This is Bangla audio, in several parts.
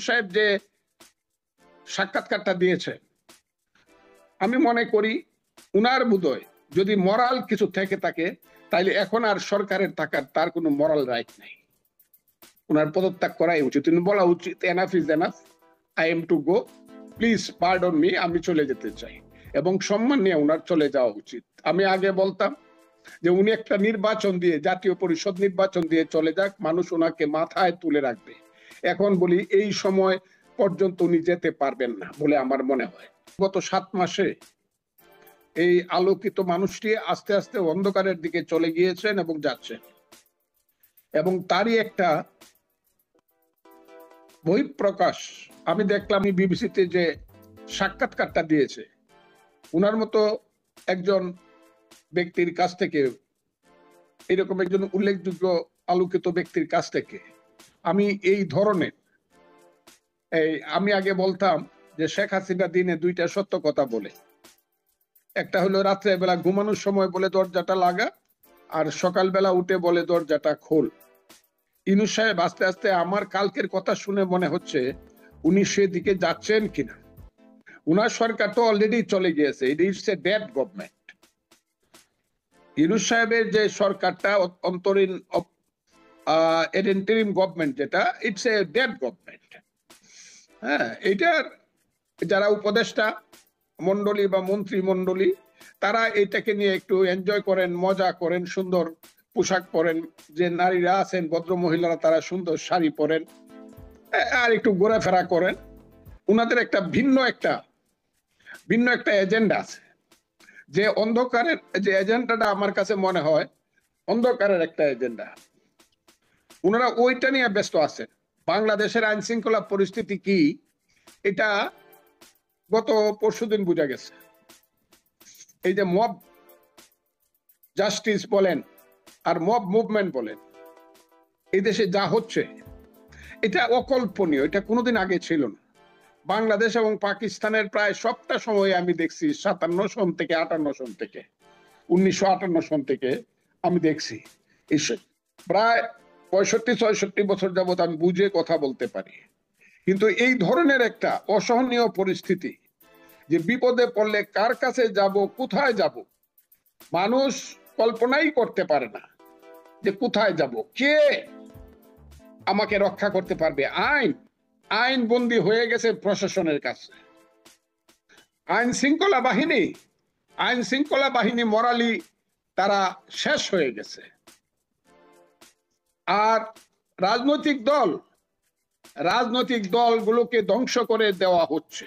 সাহেব যে সাক্ষাৎকারটা দিয়েছে, আমি মনে করি উনার বোধহয় যদি মরাল কিছু থেকে থাকে তাইলে এখন আর সরকারের থাকার তার কোনো মরাল রাইট নেই। উনার পদত্যাগ করাই উচিত। তিনি বলা উচিত enough is enough, I am to go, please pardon me, আমি চলে যেতে চাই, এবং সম্মান নিয়ে উনার চলে যাওয়া উচিত। আমি আগে বলতাম যে উনি একটা নির্বাচন দিয়ে, জাতীয় পরিষদ নির্বাচন দিয়ে চলে যাক, মানুষ ওনাকে মাথায় তুলে রাখবে। এখন বলি এই সময় পর্যন্ত উনি যেতে পারবেন না বলে আমার মনে হয়। গত 7 মাসে এই আলোকিত মানুষটি আস্তে আস্তে অন্ধকারের দিকে চলে গিয়েছেন এবং যাচ্ছেন, এবং তারই একটা বহিঃপ্রকাশ আমি দেখলাম বিবিসিতে যে সাক্ষাৎকারটা দিয়েছে। উনার মতো একজন ব্যক্তির কাছ থেকে, এরকম একজন উল্লেখযোগ্য আলোকিত ব্যক্তির কাছ থেকে আমি এই ধরনের, আমি আগে বলতাম যে শেখ হাসিনা দিনে 2টা সত্য কথা বলে, একটা হলো রাত্রে বেলা ঘুমানোর সময় বলে দরজাটা লাগা, আর সকালবেলা উঠে বলে দরজাটা খোল। ইউনূস সাহেব আস্তে আস্তে আমার কালকের কথা শুনে মনে হচ্ছে উনি সেদিকে যাচ্ছেন কিনা। উনার সরকার তো অলরেডি চলে গিয়েছে, it's a dead government. Yunus সাহেবের যে সরকারটা অন্তরীণ ইন্টারিম গভর্নমেন্ট, যেটা ইটস এ ডেড গভর্নমেন্ট। হ্যাঁ, এটার যারা উপদেষ্টা মন্ডলী বা মন্ত্রী মন্ডলী, তারা এটাকে নিয়ে একটু এনজয় করেন, মজা করেন, সুন্দর পোশাক পরেন, যে নারীরা আছেন ভদ্র মহিলারা তারা সুন্দর শাড়ি পরেন আর একটু ঘোরাফেরা করেন। উনাদের একটা ভিন্ন একটা এজেন্ডা আছে, যে অন্ধকারের যে এজেন্ডাটা আমার কাছে মনে হয় অন্ধকারের একটা এজেন্ডা। ওনারা ওইটা নিয়ে ব্যস্ত আছেন। বাংলাদেশের আইন শৃঙ্খলা পরিস্থিতি কি, এটা গত পরশুদিন বোঝা গেছে। এই যে মব জাস্টিস বলেন আর মব মুভমেন্ট বলেন, এই দেশে যা হচ্ছে এটা অকল্পনীয়, এটা কোনোদিন আগে ছিল না। বাংলাদেশ এবং পাকিস্তানের প্রায় সবটা সময় আমি দেখছি 57 সন থেকে 58 সন থেকে 1958 সন থেকে আমি দেখছি, প্রায় 65-66 বছর যাবত আমি বুঝে কথা বলতে পারি। কিন্তু এই ধরনের একটা অসহনীয় পরিস্থিতি, যে বিপদে পড়লে কার কাছে যাব, কোথায় যাব, মানুষ কল্পনাই করতে পারে না যে কোথায় যাব, কে আমাকে রক্ষা করতে পারবে। আইন বন্দী হয়ে গেছে প্রশাসনের কাছে। আইন শৃঙ্খলা বাহিনী মরালি তারা শেষ হয়ে গেছে। আর রাজনৈতিক দলগুলোকে ধ্বংস করে দেওয়া হচ্ছে।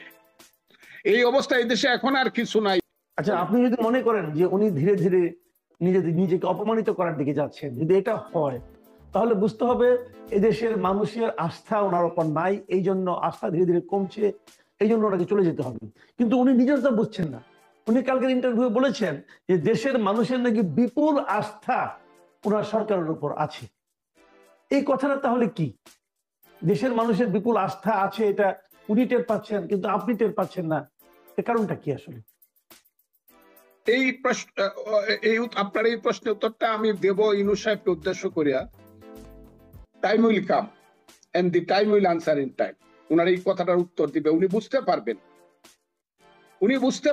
এই অবস্থায় দেশে এখন আর কিছু নাই। আচ্ছা, আপনি যদি মনে করেন যে উনি ধীরে ধীরে নিজেকে অপমানিত করার দিকে যাচ্ছেন, যদি এটা হয় তাহলে বুঝতে হবে এদেশের মানুষের আস্থা ওনার উপর নাই, এই জন্য আস্থা ধীরে ধীরে কমছে, এই জন্য ওনাকে চলে যেতে হবে। কিন্তু উনি নিজের তো বুঝছেন না। উনি কালকের ইন্টারভিউ বলেছেন যে দেশের মানুষের নাকি বিপুল আস্থা ওনার সরকারের উপর আছে। এই কথাটা তাহলে কি? দেশের মানুষের বিপুল আস্থা আছে এটা উনি টের পাচ্ছেন, কিন্তু আপনি টের পাচ্ছেন না, এর কারণটা কি আসলে? আপনার এই প্রশ্নের উত্তরটা আমি দেব ইউনূস সাহেবকে উদ্দেশ্য করিয়া। Time will come and the time will answer in time. উনার এই কথাটার উত্তর দিবে, উনি বুঝতে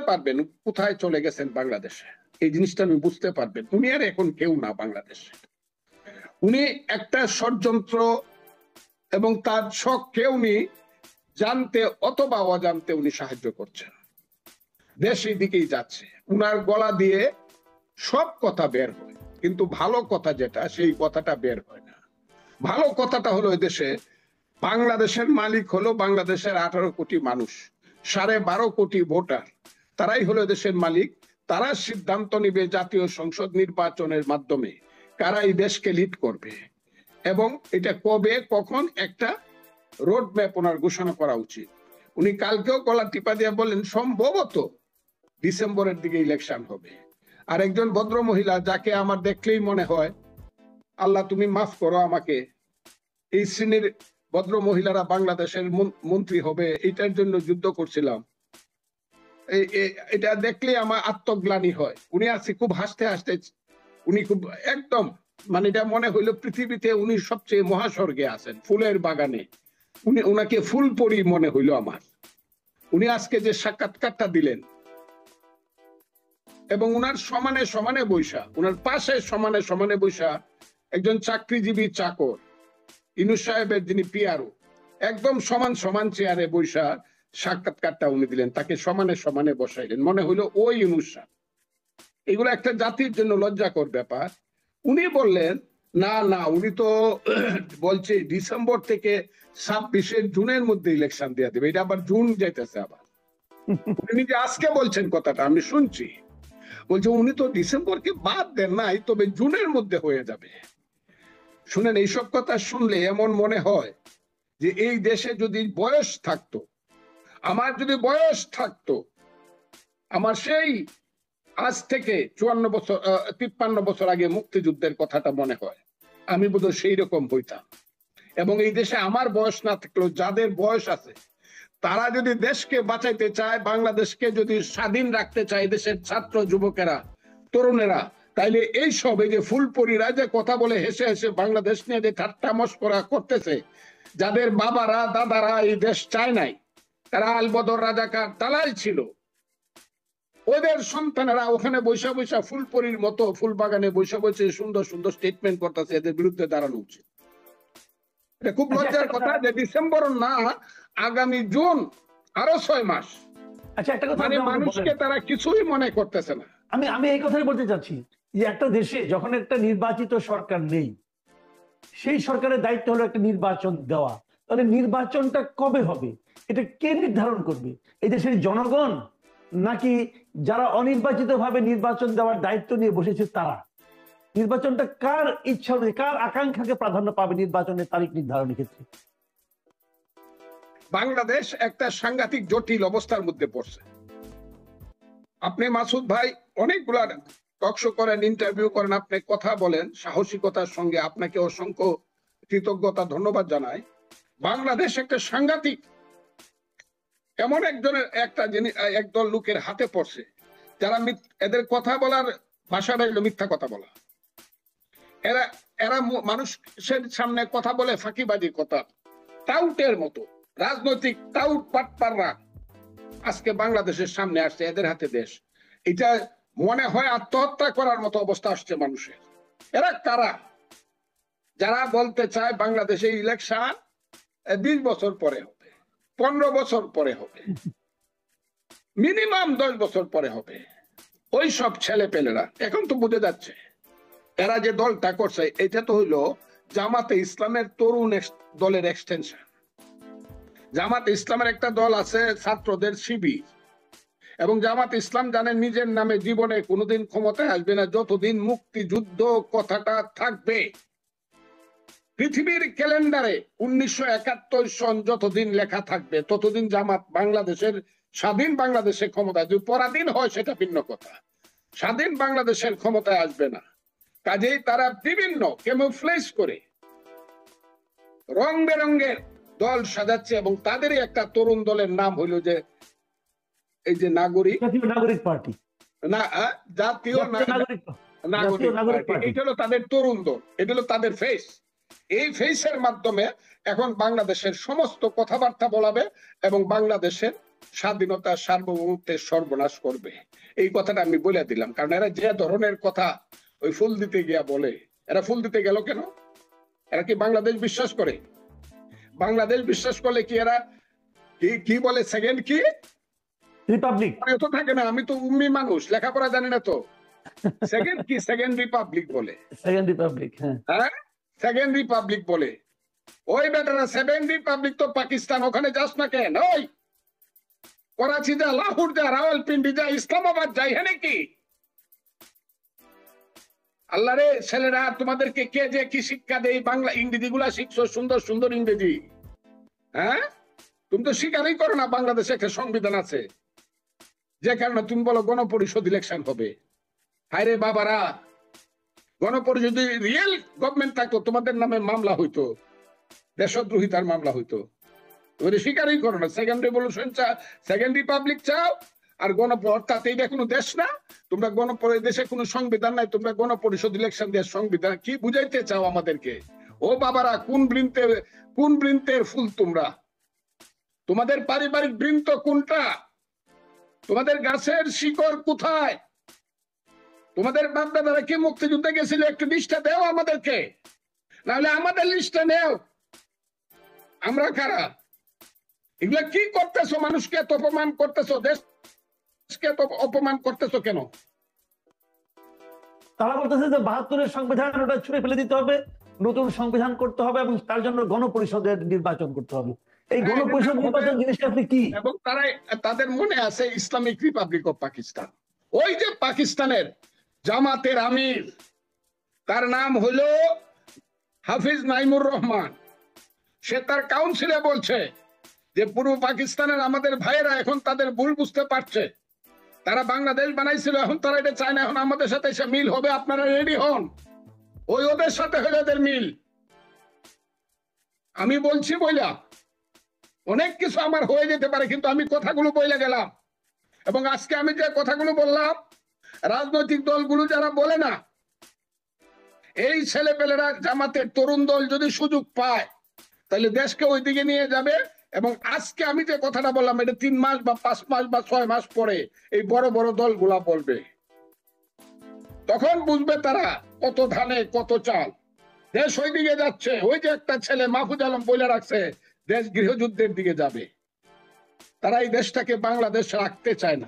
পারবেন কোথায় চলে গেছেন বাংলাদেশে। এই জিনিসটা উনি বুঝতে পারবেন। উনি আর এখন কেউ না বাংলাদেশে। উনি একটা ষড়যন্ত্র এবং তার শখকে উনি জানতে অথবা অজান্তে উনি সাহায্য করছেন। দেশ এই দিকেই যাচ্ছে। উনার গলা দিয়ে সব কথা বের হয়, কিন্তু ভালো কথা যেটা, সেই কথাটা বের হয় না। ভালো কথাটা হলো এদেশে বাংলাদেশের মালিক হলো বাংলাদেশের 18 কোটি মানুষ, 12.5 কোটি ভোটার। তারাই হলো দেশের মালিক। তারা সিদ্ধান্ত নিবে জাতীয় সংসদ নির্বাচনের মাধ্যমে কারা এই দেশকে লিড করবে, এবং এটা কবে কখন একটা রোড ম্যাপ ওনার ঘোষণা করা উচিত। উনি কালকেও গলা টিপা দিয়ে বললেন সম্ভবত ডিসেম্বরের দিকে ইলেকশন হবে। আর একজন ভদ্র মহিলা যাকে আমার দেখলেই মনে হয় আল্লাহ তুমি মাফ করো আমাকে, এই শ্রেণীর ভদ্র মহিলারা বাংলাদেশের মন্ত্রী হবে, এটার জন্য যুদ্ধ করছিলাম, এটা দেখলে আমার আত্মগ্লানি হয়। উনি আছে খুব হাসতে হাসতে, উনি খুব একদম মানে এটা মনে হইলো পৃথিবীতে উনি সবচেয়ে মহাস্বর্গে আছেন, ফুলের বাগানে, উনাকে ফুলপরি মনে হইল আমার। উনি আজকে যে সাক্ষাৎকারটা দিলেন এবং উনার সমানে সমানে বৈশা, উনার পাশে সমানে সমানে বৈশা একজন চাকরিজীবী চাকর ইউনূস সাহেবের যিনি পিআরও, একদম সমান সমান চেয়ারে বৈশা সাক্ষাৎকারটা উনি দিলেন, তাকে সমানে সমানে বসাইলেন। মনে হইলো ওই ইউনূস সাহেব। এগুলো একটা জাতির জন্য লজ্জাকর ব্যাপার। উনি বললেন না না, উনি তো বলছে ডিসেম্বর থেকে 26 জুনের মধ্যে ইলেকশন দিয়ে দেবে, এটা আবার জুন যাইতেছে। আবার উনি যে আজকে বলছেন কথাটা আমি শুনছি, বলছে উনি তো ডিসেম্বরকে বাদ দেন নাই, তবে জুনের মধ্যে হয়ে যাবে। শুনেন, এইসব কথা শুনলে এমন মনে হয় যে এই দেশে যদি বয়স থাকতো, আমার যদি বয়স থাকতো, আমার সেই আজ থেকে 53 বছর আগে মুক্তিযুদ্ধের কথাটা মনে হয়, আমি বোধহয় সেই রকম হইতাম। এবং এই দেশে আমার বয়স না থাকলেও যাদের বয়স আছে, তারা যদি দেশকে বাঁচাইতে চায়, বাংলাদেশকে যদি স্বাধীন রাখতে চায়, দেশের ছাত্র যুবকেরা, তরুণেরা, তাইলে এই সব এই যে ফুলপরিরা যে কথা বলে হেসে হেসে বাংলাদেশ নিয়ে যে ঠাট্টা মশকরা করতেছে, যাদের বাবারা দাদারা এই দেশ চায় নাই, তারা আলবদর রাজাকার দালাল ছিল, ওদের সন্তানেরা ওখানে বৈশা বৈশা ফুলপরির মতো ফুল বাগানে বৈশা বসে সুন্দর সুন্দর স্টেটমেন্ট করতেছে। এদের বিরুদ্ধে দাঁড়ানো উচিত। এটা খুব লজ্জার কথা যে ডিসেম্বর না, আগামী জুন, আরো 6 মাস। আচ্ছা, একটা কথা মানে মানুষকে তারা কিছুই মনে করতেছে না। আমি এই কথাই বলতে চাচ্ছি যে একটা দেশে যখন একটা নির্বাচিত সরকার নেই, সেই সরকারের দায়িত্ব হলো একটা নির্বাচন দেওয়া। তাহলে নির্বাচনটা কবে হবে এটা কে নির্ধারণ করবে? এই দেশের জনগণ, নাকি যারা অনির্বাচিত ভাবে নির্বাচন দেওয়ার দায়িত্ব নিয়ে বসেছে তারা? নির্বাচনটা কার ইচ্ছা অনুযায়ী, কার আকাঙ্ক্ষাকে প্রাধান্য পাবে নির্বাচনের তারিখ নির্ধারণের ক্ষেত্রে? বাংলাদেশ একটা সাংঘাতিক জটিল অবস্থার মধ্যে পড়ছে। আপনি মাসুদ ভাই অনেকগুলা টকশো করেন, ইন্টারভিউ করেন, আপনি কথা বলেন সাহসিকতার সঙ্গে, আপনাকে অসংখ্য কৃতজ্ঞতা ধন্যবাদ জানাই। বাংলাদেশ একটা সাংঘাতিক, এমন একদল লোকের হাতে পড়ছে যারা এদের কথা বলার ভাষাটা হলো মিথ্যা কথা বলা। এরা মানুষের সামনে কথা বলে ফাঁকিবাজি কথা, টাউটের মতো রাজনৈতিক টাউট পাটপাররা আজকে বাংলাদেশের সামনে আসছে, এদের হাতে দেশ। এটা মনে হয় আত্মহত্যা করার মতো অবস্থা আসছে মানুষের। এরা কারা? যারা বলতে চায় বাংলাদেশে ইলেকশন 20 বছর পরে হবে, 15 বছর পরে হবে, মিনিমাম 10 বছর পরে হবে। ওই সব ছেলে পেলেরা এখন তো বুঝে যাচ্ছে এরা যে দলটা করছে এটা তো হইলো জামাতে ইসলামের তরুণ দলের এক্সটেনশন। জামাত ইসলামের একটা দল আছে ছাত্রদের শিবির, এবং জামাত ইসলাম জানেন নিজের নামে জীবনে কোনোদিন ক্ষমতায় আসবে না যতদিন মুক্তিযুদ্ধ কথাটা থাকবে। পৃথিবীর ক্যালেন্ডারে 1971 সন যতদিন লেখা থাকবে ততদিন জামাত বাংলাদেশের স্বাধীন বাংলাদেশের ক্ষমতায়, যদি পরাধীন হয় সেটা ভিন্ন কথা, স্বাধীন বাংলাদেশের ক্ষমতায় আসবে না। কাজেই তারা বিভিন্ন ক্যামোফ্লেজ করে রং বেরঙের দল সাজাচ্ছে, এবং তাদেরই একটা তরুণ দলের নাম হইলো যে এই যে নাগরিক পার্টি, না জাতীয় নাগরিক পার্টি। এটা হলো তাদের তরুণ দল, এটা হলো তাদের ফেস। এই ফেসের মাধ্যমে এখন বাংলাদেশের সমস্ত কথাবার্তা বলাবে এবং বাংলাদেশের স্বাধীনতা সার্বভৌমত্বের সর্বনাশ করবে। এই কথাটা আমি বলে দিলাম, কারণ এরা যে ধরনের কথা ওই ফুল দিতে গিয়া বলে, এরা ফুল দিতে গেল কেন? এরা কি বাংলাদেশ বিশ্বাস করে? বাংলাদেশ বিশ্বাস করলে কি এরা কি বলে সেকেন্ড কি রিপাবলিক এত থাকে না? আমি তো উম্মি মানুষ, লেখাপড়া জানি না তো। সেকেন্ড কি? সেকেন্ড রিপাবলিক বলে। সেকেন্ড রিপাবলিক, হ্যাঁ সেকেন্ড রিপাবলিক বলে। ওই বেটারা সেকেন্ড রিপাবলিক তো পাকিস্তান, ওখানে যাস না কেন? ওই করাচি যা, লাহোর যা, রাওয়ালপিন্ডি যা, ইসলামাবাদ যাই, হ্যাঁ নাকি? আল্লাহ রে ছেলেরা, তোমাদেরকে কে যে কি শিক্ষা দেয়? বাংলা ইংরেজি গুলা শিখছো, সুন্দর সুন্দর ইংরেজি। হ্যাঁ, তুমি তো স্বীকারই করো না বাংলাদেশে একটা সংবিধান আছে, যে কারণে তুমি বলো গণপরিষদ ইলেকশন হবে। হায় রে বাবারা, গণপরিষদ যদি রিয়েল গভর্নমেন্ট থাকতো তোমাদের নামে মামলা হইতো, দেশদ্রোহিতার মামলা হইতো। তুমি স্বীকারই করো না। সেকেন্ড রেভলিউশন চাও, সেকেন্ড রিপাবলিক চাও, আর অর্থাৎ এইটা কোনো দেশ না। তোমরা দেশে কোনো সংবিধান নাই, তোমরা গণপরিষদ ইলেকশন দিয়ে সংবিধান কি বুঝাইতে চাও আমাদেরকে? ও বাবারা, কোন বৃন্তে কোন বৃন্তের ফুল তোমরা? তোমাদের পারিবারিক বৃন্ত কোনটা? তোমাদের গাছের শিকড় কোথায়? তোমাদের বাপ দাদারা কি মুক্তিযুদ্ধে গেছিল? একটু লিস্টটা দেও আমাদেরকে, নাহলে আমাদের লিস্টটা নেও। আমরা কারা? এগুলা কি করতেছো? মানুষকে এত অপমান করতেছো, দেশকে এত অপমান করতেছো কেন? তারা বলতেছে যে ৭২-এর সংবিধান ওটা ছুঁড়ে ফেলে দিতে হবে, নতুন সংবিধান করতে হবে এবং তার জন্য গণপরিষদের নির্বাচন করতে হবে। এই গণপরিষদ নির্বাচন জিনিসটা আপনি কি? এবং তাদের মনে আছে ইসলামিক রিপাবলিক অফ পাকিস্তান। ওই যে পাকিস্তানের জামাতের আমির, তার নাম হলো হাফিজ নাইমুর রহমান। সে তার কাউন্সিলে বলছে যে পূর্ব পাকিস্তানের আমাদের ভাইয়েরা এখন তাদের ভুল বুঝতে পারছে, তারা বাংলাদেশ বানাইছিল, এখন তারা এটা চায় না, এখন আমাদের সাথে এসে মিল হবে, আপনারা রেডি হন। ওই ওদের সাথে হলে ওদের মিল। আমি বলছি বইলা অনেক কিছু আমার হয়ে যেতে পারে, কিন্তু আমি কথাগুলো বইলে গেলাম। এবং আজকে আমি যে কথাগুলো বললাম, রাজনৈতিক দলগুলো যারা বলে না, এই ছেলেপেলেরা জামাতের তরুণ দল যদি সুযোগ পায় তাহলে দেশকে ওইদিকে নিয়ে যাবে। এবং আজকে আমি যে কথাটা বললাম, এটা ৩ মাস বা ৫ মাস বা ৬ মাস পরে এই বড় বড় দলগুলা বলবে, তখন বুঝবে তারা কত ধানে কত চাল। দেশ ওই দিকে যাচ্ছে। ওই যে একটা ছেলে মাহফুজ আলম বলে রাখছে, দেশ গৃহযুদ্ধের দিকে যাবে। তারা এই দেশটাকে বাংলাদেশ রাখতে চায় না।